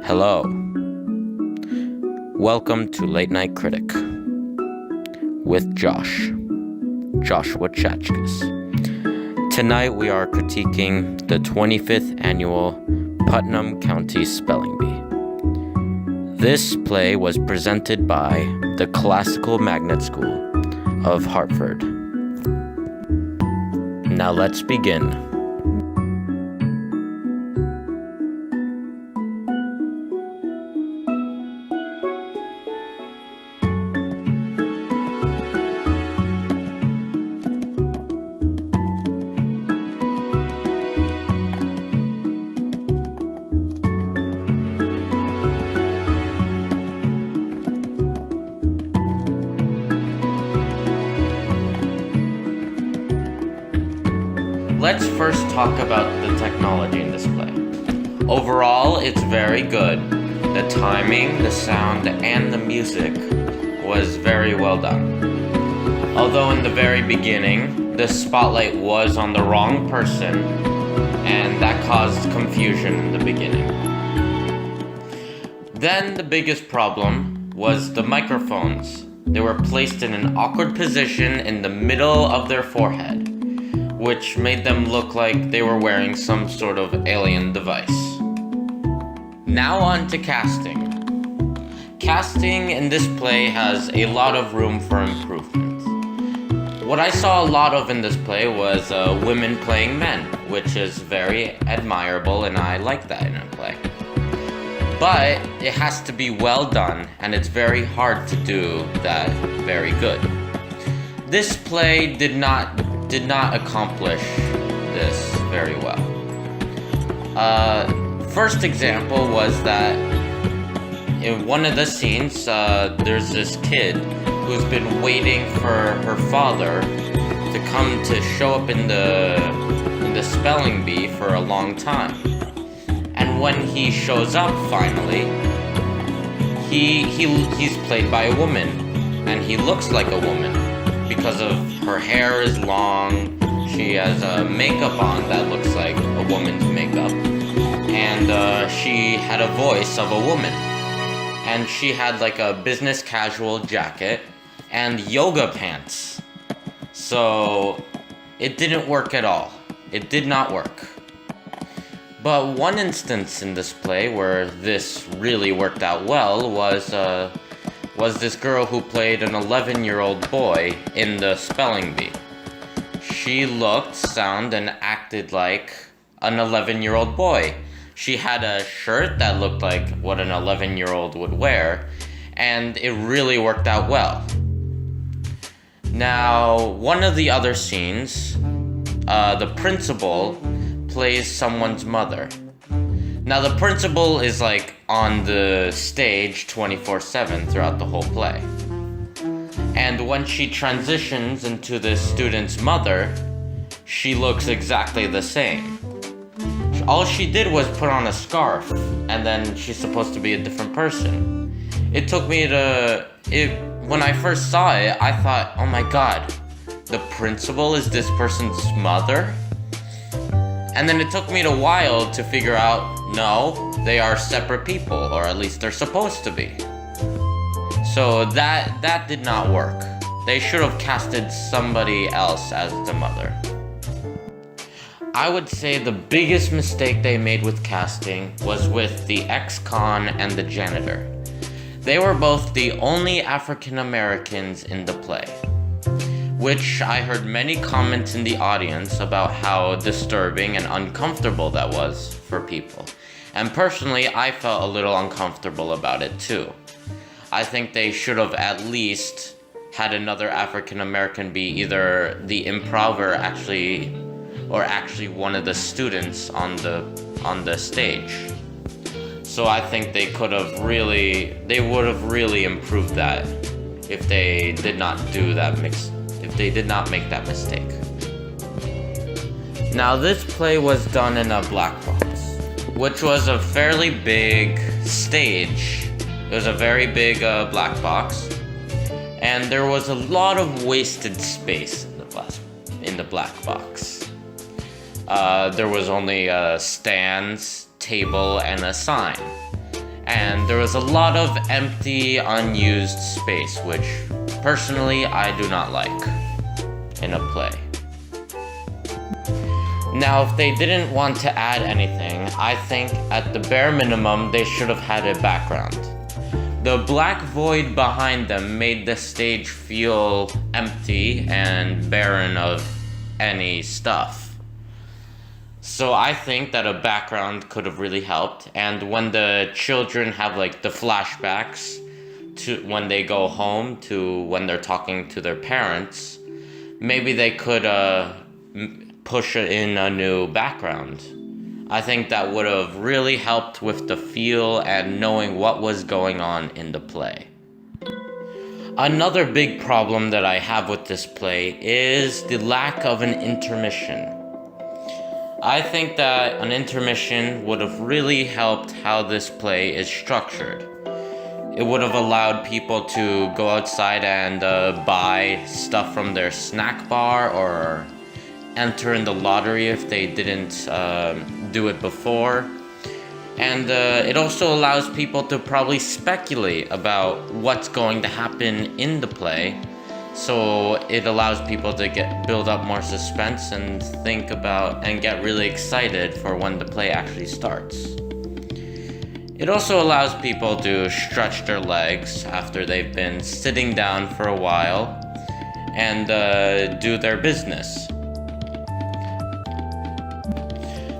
Hello. Welcome to Late Night Critic with Joshua Chachkas. Tonight we are critiquing the 25th annual Putnam County Spelling Bee. This play was presented by the Classical Magnet School of Hartford. Now let's begin. Let's first talk about the technology in this play. Overall, it's very good. The timing, the sound, and the music was very well done. Although in the very beginning, the spotlight was on the wrong person, and that caused confusion in the beginning. Then the biggest problem was the microphones. They were placed in an awkward position in the middle of their forehead, which made them look like they were wearing some sort of alien device. Now on to casting. Casting in this play has a lot of room for improvement. What I saw a lot of in this play was women playing men, which is very admirable, and I like that in a play. But it has to be well done, and it's very hard to do that very good. This play did not accomplish this very well. First example was that in one of the scenes, there's this kid who's been waiting for her father to come to show up in the spelling bee for a long time. And when he shows up finally, he's played by a woman, and he looks like a woman because of her hair is long. She has makeup on that looks like a woman's makeup, and she had a voice of a woman, and she had like a business casual jacket and yoga pants. So it didn't work at all. It did not work. But one instance in this play where this really worked out well was this girl who played an 11-year-old boy in the spelling bee. She looked, sounded, and acted like an 11-year-old boy. She had a shirt that looked like what an 11-year-old would wear, and it really worked out well. Now, one of the other scenes, the principal plays someone's mother. Now, the principal is like on the stage 24/7 throughout the whole play. And when she transitions into the student's mother, she looks exactly the same. All she did was put on a scarf, and then she's supposed to be a different person. It took me when I first saw it, I thought, oh my god, the principal is this person's mother? And then it took me a while to figure out, no, they are separate people, or at least they're supposed to be. So that did not work. They should have casted somebody else as the mother. I would say the biggest mistake they made with casting was with the ex-con and the janitor. They were both the only African Americans in the play, which I heard many comments in the audience about how disturbing and uncomfortable that was for people. And personally, I felt a little uncomfortable about it too. I think they should have at least had another African American be either the improver or actually one of the students on the stage. So I think they would have really improved that if they did not make that mistake. Now, this play was done in a black box, which was a fairly big stage. It was a very big black box, and there was a lot of wasted space in the black box. There was only stands, table, and a sign. and there was a lot of empty, unused space, which personally I do not like in a play. Now, if they didn't want to add anything, I think at the bare minimum they should have had a background. The black void behind them made the stage feel empty and barren of any stuff. So I think that a background could have really helped, and when the children have like the flashbacks to when they go home to when they're talking to their parents, maybe they could push in a new background. I think that would have really helped with the feel and knowing what was going on in the play. Another big problem that I have with this play is the lack of an intermission. I think that an intermission would have really helped how this play is structured. It would have allowed people to go outside and buy stuff from their snack bar or enter in the lottery if they didn't do it before. And it also allows people to probably speculate about what's going to happen in the play. So it allows people to build up more suspense and think about and get really excited for when the play actually starts. It also allows people to stretch their legs after they've been sitting down for a while and do their business.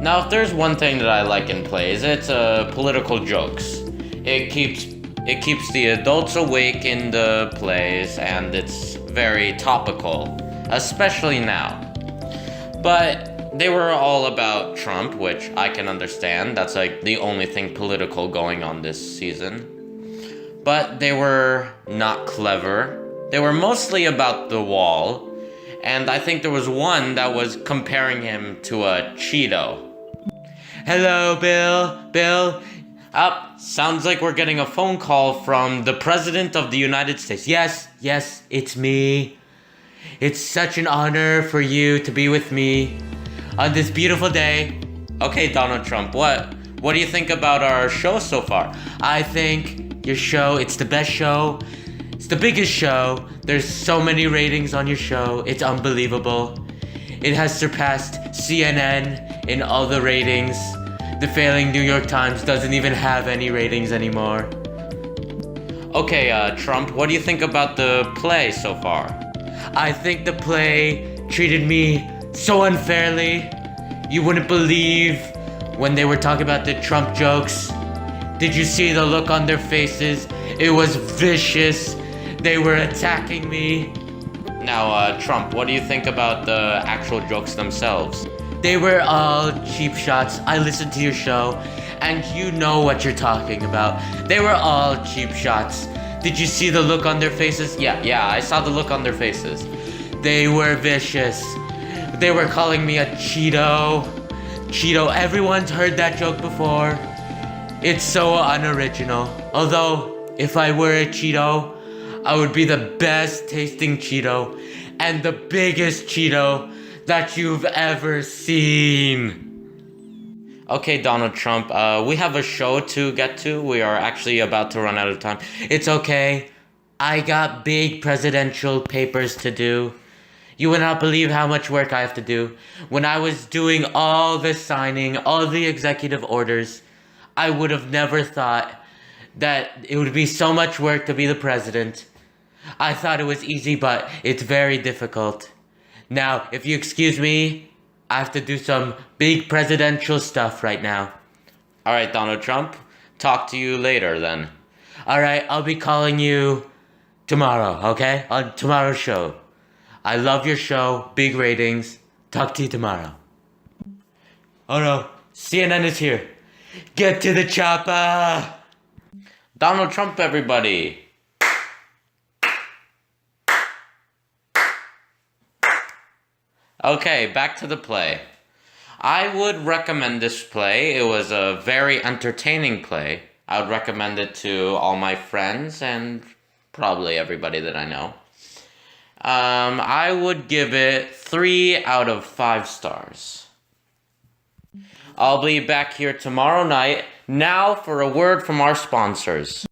Now, if there's one thing that I like in plays, it's political jokes. It keeps the adults awake in the plays, and it's very topical, especially now. But they were all about Trump, which I can understand. That's like the only thing political going on this season. But they were not clever. They were mostly about the wall, and I think there was one that was comparing him to a Cheeto. Hello, Bill. Sounds like we're getting a phone call from the President of the United States. Yes, it's me. It's such an honor for you to be with me on this beautiful day. Okay, Donald Trump, what do you think about our show so far? I think your show, it's the best show. It's the biggest show. There's so many ratings on your show. It's unbelievable. It has surpassed CNN in all the ratings. The failing New York Times doesn't even have any ratings anymore. Okay, Trump, what do you think about the play so far? I think the play treated me so unfairly. You wouldn't believe when they were talking about the Trump jokes. Did you see the look on their faces? It was vicious. They were attacking me. Now, Trump, what do you think about the actual jokes themselves? They were all cheap shots. I listened to your show, and you know what you're talking about. They were all cheap shots. Did you see the look on their faces? Yeah, I saw the look on their faces. They were vicious. They were calling me a Cheeto. Everyone's heard that joke before. It's so unoriginal. Although, if I were a Cheeto, I would be the best tasting Cheeto and the biggest Cheeto that you've ever seen. Okay, Donald Trump, we have a show to get to. We are actually about to run out of time. It's okay. I got big presidential papers to do. You would not believe how much work I have to do. When I was doing all the signing, all the executive orders, I would have never thought that it would be so much work to be the president. I thought it was easy, but it's very difficult. Now, if you excuse me, I have to do some big presidential stuff right now. Alright, Donald Trump. Talk to you later then. Alright, I'll be calling you tomorrow, okay? On tomorrow's show. I love your show. Big ratings. Talk to you tomorrow. Oh no, CNN is here. Get to the chopper! Donald Trump, everybody. Okay, back to the play. I would recommend this play. It was a very entertaining play. I would recommend it to all my friends and probably everybody that I know. I would give it 3 out of 5 stars. I'll be back here tomorrow night, Now for a word from our sponsors.